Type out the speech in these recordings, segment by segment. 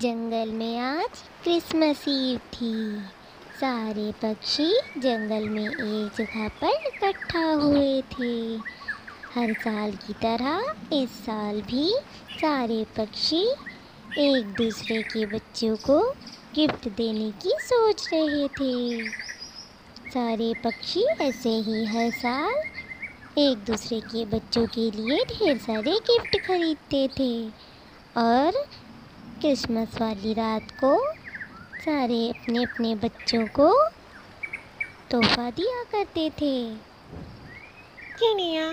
जंगल में आज Christmas ewe थी। सारे पक्षी जंगल में एक जगह पर इकट्ठा हुए थे। हर साल की तरह इस साल भी सारे पक्षी एक दूसरे के बच्चों को गिफ्ट देने की सोच रहे थे। सारे पक्षी ऐसे ही हर साल एक दूसरे के बच्चों के लिए ढेर सारे गिफ्ट खरीदते थे और क्रिसमस वाली रात को सारे अपने अपने बच्चों को तोहफा दिया करते थे। चिड़िया,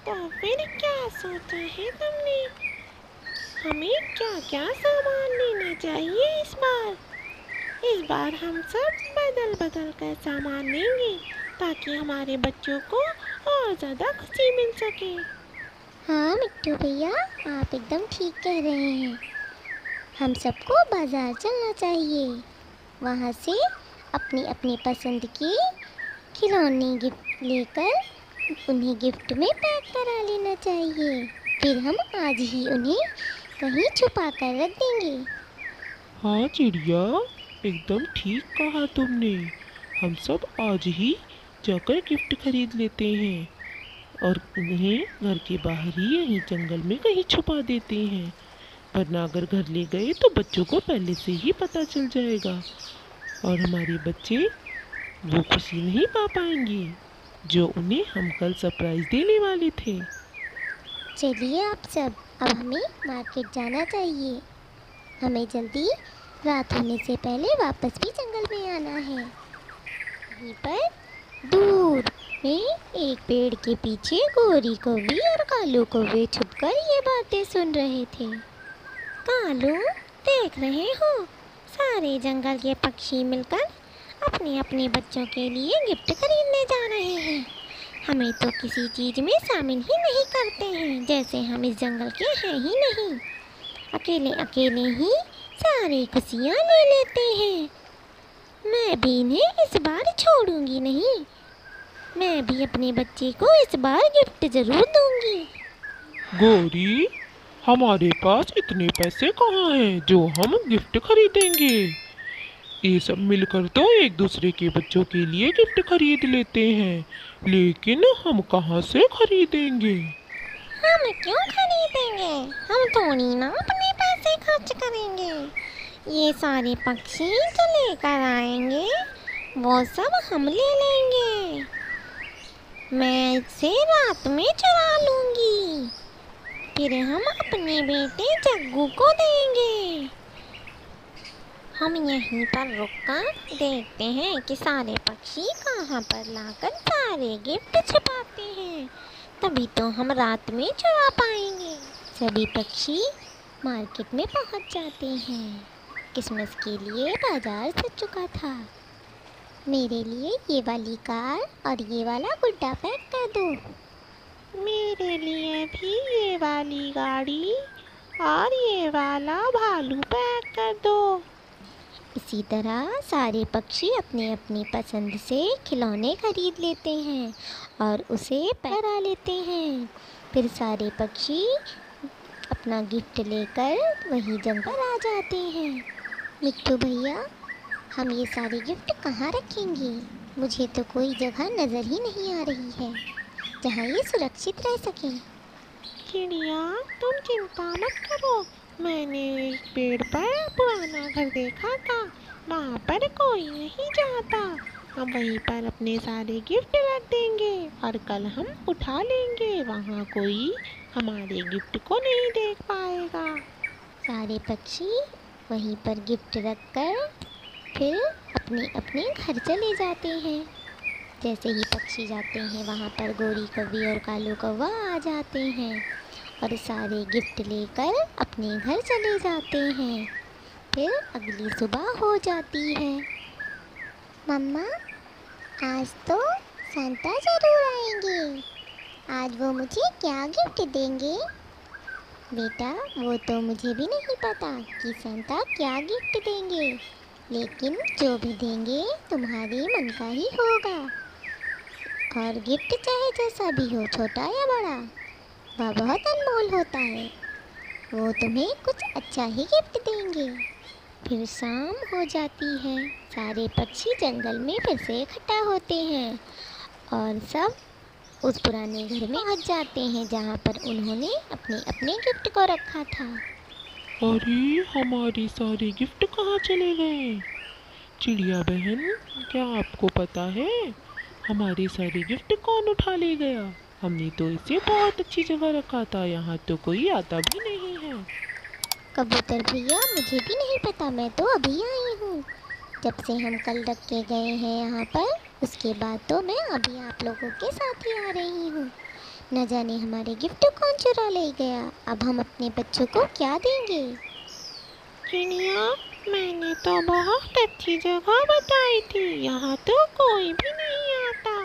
तो फिर क्या सोचा है तुमने? हमें क्या क्या सामान लेना चाहिए इस बार? इस बार हम सब बदल बदल कर सामान लेंगे ताकि हमारे बच्चों को और ज़्यादा खुशी मिल सके। हाँ मिट्टू भैया, आप एकदम ठीक कह रहे हैं। हम सबको बाज़ार चलना चाहिए। वहाँ से अपनी अपनी पसंद के खिलौने गिफ्ट लेकर उन्हें गिफ्ट में पैक करा लेना चाहिए। फिर हम आज ही उन्हें कहीं छुपा कर रख देंगे। हाँ चिड़िया, एकदम ठीक कहा तुमने। हम सब आज ही जाकर गिफ्ट खरीद लेते हैं और उन्हें घर के बाहर ही यहीं जंगल में कहीं छुपा देते हैं, वरना अगर घर ले गए तो बच्चों को पहले से ही पता चल जाएगा और हमारे बच्चे वो खुशी नहीं पा पाएंगे जो उन्हें हम कल सरप्राइज देने वाले थे। चलिए आप सब, अब हमें मार्केट जाना चाहिए। हमें जल्दी रात होने से पहले वापस भी जंगल में आना है। वहीं पर दूर में एक पेड़ के पीछे गोरी कौवी और कालू कौवे छुपकर ये बातें सुन रहे थे। कालू, देख रहे हो, सारे जंगल के पक्षी मिलकर अपने अपने बच्चों के लिए गिफ्ट खरीदने जा रहे हैं। हमें तो किसी चीज़ में शामिल ही नहीं करते हैं, जैसे हम इस जंगल के हैं ही नहीं। अकेले अकेले ही सारी खुशियाँ ले लेते हैं। मैं भी इन्हें इस बार छोड़ूंगी नहीं। मैं भी अपने बच्चे को इस बार गिफ्ट ज़रूर दूंगी। गौरी, हमारे पास इतने पैसे कहाँ हैं जो हम गिफ्ट खरीदेंगे? ये सब मिलकर तो एक दूसरे के बच्चों के लिए गिफ्ट खरीद लेते हैं, लेकिन हम कहाँ से खरीदेंगे? हम क्यों खरीदेंगे? हम थोड़ी ना अपने पैसे खर्च करेंगे। ये सारे पक्षी जो लेकर आएंगे वो सब हम ले लेंगे। मैं इसे रात में चुरा लूंगी, फिर हम अपने बेटे जग्गू को देंगे। हम यहीं पर रुककर देखते हैं कि सारे पक्षी कहाँ पर लाकर सारे गिफ्ट छुपाते हैं, तभी तो हम रात में चुरा पाएंगे। सभी पक्षी मार्केट में पहुंच जाते हैं। क्रिसमस के लिए बाजार सज चुका था। मेरे लिए ये वाली कार और ये वाला गुड्डा पैक कर दो। मेरे लिए भी ये वाली गाड़ी और ये वाला भालू पैक कर दो। इसी तरह सारे पक्षी अपने अपनी पसंद से खिलौने खरीद लेते हैं और उसे पैक करा लेते हैं। फिर सारे पक्षी अपना गिफ्ट लेकर वहीं जंगल आ जाते हैं। मिट्टू भैया, हम ये सारे गिफ्ट कहाँ रखेंगे? मुझे तो कोई जगह नज़र ही नहीं आ रही है जहाँ ये सुरक्षित रह सकें। चिड़िया, तुम चिंता मत करो। मैंने एक पेड़ पर पुराना घर देखा था, वहाँ पर कोई नहीं जाता। हम वहीं पर अपने सारे गिफ्ट रख देंगे और कल हम उठा लेंगे। वहाँ कोई हमारे गिफ्ट को नहीं देख पाएगा। सारे पक्षी वहीं पर गिफ्ट रखकर फिर अपने अपने घर चले जाते हैं। जैसे ही पक्षी जाते हैं वहाँ पर गोरी कौवी और कालू कौवा आ जाते हैं और सारे गिफ्ट लेकर अपने घर चले जाते हैं। फिर अगली सुबह हो जाती है। मम्मा, आज तो सांता ज़रूर आएंगे। आज वो मुझे क्या गिफ्ट देंगे? बेटा, वो तो मुझे भी नहीं पता कि सांता क्या गिफ्ट देंगे, लेकिन जो भी देंगे तुम्हारे मन का ही होगा। और गिफ्ट चाहे जैसा भी हो, छोटा या बड़ा, वह बहुत अनमोल होता है। वो तुम्हें कुछ अच्छा ही गिफ्ट देंगे। फिर शाम हो जाती है। सारे पक्षी जंगल में फिर से इकट्ठा होते हैं और सब उस पुराने घर में पहुंच जाते हैं जहां पर उन्होंने अपने अपने गिफ्ट को रखा था। अरे हमारे सारे गिफ्ट कहाँ चले गए? चिड़िया बहन, क्या आपको पता है हमारे सारे गिफ्ट कौन उठा ले गया? हमने तो इसे बहुत अच्छी जगह रखा था, यहाँ तो कोई आता भी नहीं है। कबूतर भैया, मुझे भी नहीं पता, मैं तो अभी आई हूँ। जब से हम कल रख के गए हैं यहाँ पर, उसके बाद तो मैं अभी आप लोगों के साथ ही आ रही हूँ। न जाने हमारे गिफ्ट कौन चुरा ले गया। अब हम अपने बच्चों को क्या देंगे? चिड़िया, मैंने तो बहुत अच्छी जगह बताई थी, यहाँ तो कोई भी नहीं आता।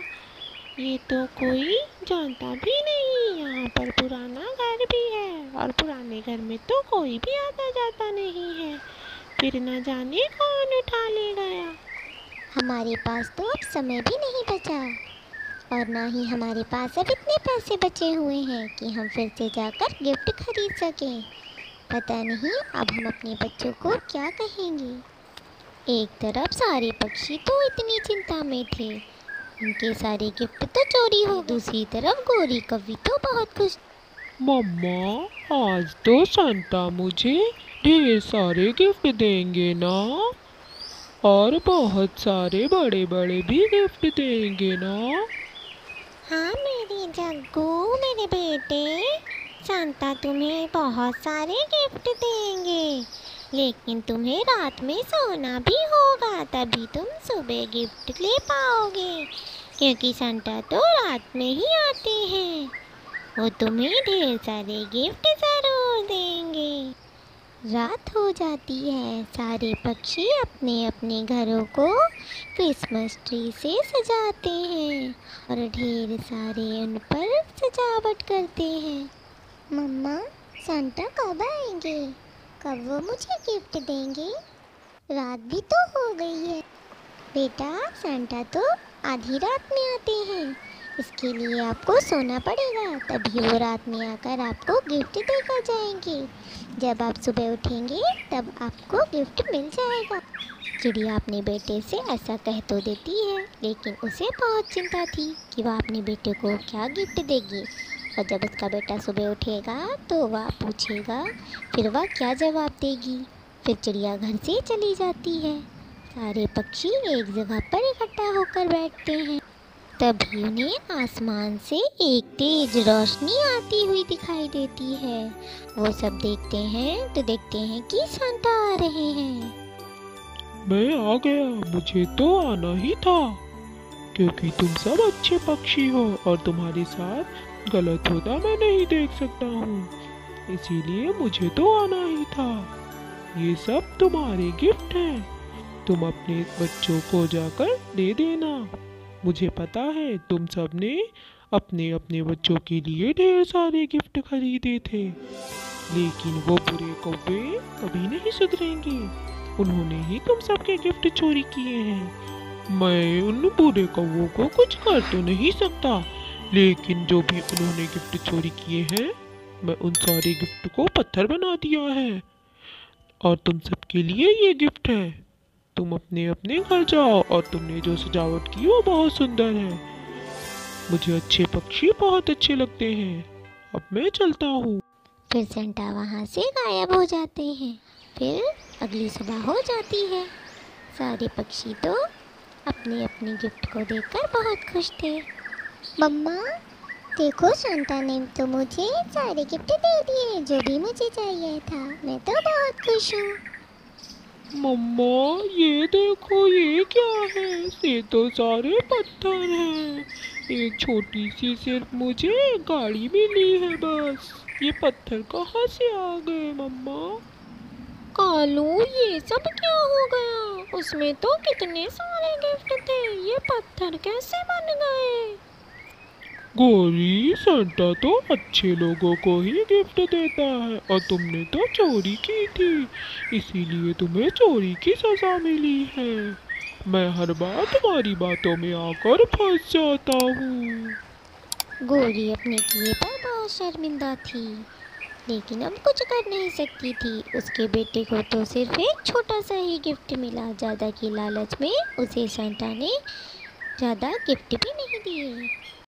ये तो कोई जानता भी नहीं। यहाँ पर पुराना घर भी है और पुराने घर में तो कोई भी आता जाता नहीं है। फिर न जाने कौन उठा ले गया। हमारे पास तो अब समय भी नहीं बचा और ना ही हमारे पास अब इतने पैसे बचे हुए हैं कि हम फिर से जाकर गिफ्ट खरीद सकें। पता नहीं अब हम अपने बच्चों को क्या कहेंगे। एक तरफ सारे पक्षी तो इतनी चिंता में थे, उनके सारे गिफ्ट तो चोरी हो गए। दूसरी तरफ गोरी कौवी तो बहुत खुश। मम्मा, आज तो सांता मुझे ढेर सारे गिफ्ट देंगे ना, और बहुत सारे बड़े बड़े भी गिफ्ट देंगे ना। हाँ मेरी जग्गू, मेरे बेटे, सांता तुम्हें बहुत सारे गिफ्ट देंगे, लेकिन तुम्हें रात में सोना भी होगा, तभी तुम सुबह गिफ्ट ले पाओगे, क्योंकि सांता तो रात में ही आते हैं। वो तुम्हें ढेर सारे गिफ्ट ज़रूर देंगे। रात हो जाती है। सारे पक्षी अपने अपने घरों को क्रिसमस ट्री से सजाते हैं और ढेर सारे उन पर सजावट करते हैं। मम्मा, सांता कब आएंगे? कब वो मुझे गिफ्ट देंगे? रात भी तो हो गई है। बेटा, सांता तो आधी रात में आते हैं, इसके लिए आपको सोना पड़ेगा, तभी वो रात में आकर आपको गिफ्ट देकर जाएंगे। जब आप सुबह उठेंगे तब आपको गिफ्ट मिल जाएगा। चिड़िया अपने बेटे से ऐसा कह तो देती है, लेकिन उसे बहुत चिंता थी कि वह अपने बेटे को क्या गिफ्ट देगी। और जब उसका बेटा सुबह उठेगा तो वह पूछेगा, फिर वह क्या जवाब देगी। फिर चिड़िया घर से चली जाती है। सारे पक्षी एक जगह पर इकट्ठा होकर बैठते हैं। तभी उन्हें आसमान से एक तेज रोशनी आती हुई दिखाई देती है। वो सब देखते हैं तो देखते हैं कि सांता आ रहे हैं। मैं आ गया, मुझे तो आना ही था, क्योंकि तुम सब अच्छे पक्षी हो और तुम्हारे साथ गलत होता मैं नहीं देख सकता हूँ, इसीलिए मुझे तो आना ही था। ये सब तुम्हारे गिफ्ट हैं, तुम अपने बच्चों को जाकर दे देना। मुझे पता है तुम सब ने अपने अपने बच्चों के लिए ढेर सारे गिफ्ट खरीदे थे, लेकिन वो बुरे कौवे कभी नहीं सुधरेंगे। उन्होंने ही तुम सबके गिफ्ट चोरी किए हैं। मैं उन बुरे कौवों को कुछ कर तो नहीं सकता, लेकिन जो भी उन्होंने गिफ्ट चोरी किए हैं, मैं उन सारे गिफ्ट को पत्थर बना दिया है और तुम सबके लिए ये गिफ्ट है। तुम अपने अपने घर जाओ और तुमने जो सजावट की वो बहुत सुंदर है। मुझे अच्छे पक्षी बहुत अच्छे लगते हैं। अब मैं चलता हूँ। फिर सेंटा वहाँ से गायब हो जाते हैं। फिर अगली सुबह हो जाती है। सारे पक्षी तो अपने अपने गिफ्ट को देखकर बहुत खुश थे। मम्मा, देखो, सांता ने तो मुझे सारे गिफ्ट दे दिए जो भी मुझे चाहिए था। मैं तो बहुत खुश हूँ। मम्मा, ये देखो, ये क्या है? ये तो सारे पत्थर हैं। एक छोटी सी सिर्फ मुझे गाड़ी मिली है बस। ये पत्थर कहाँ से आ गए मम्मा? कालू, ये सब क्या हो गया? उसमें तो कितने सारे गिफ्ट थे, ये पत्थर कैसे बन गए? गोरी, सांता तो अच्छे लोगों को ही गिफ्ट देता है और तुमने तो चोरी की थी, इसीलिए तुम्हें चोरी की सजा मिली है। मैं हर बार तुम्हारी बातों में आकर फंस जाता हूँ। गोरी अपने किए पर बहुत शर्मिंदा थी। लेकिन अब कुछ कर नहीं सकती थी। उसके बेटे को तो सिर्फ एक छोटा सा ही गिफ्ट मिला। ज़्यादा की लालच में उसे सांता ने ज़्यादा गिफ्ट भी नहीं दिए।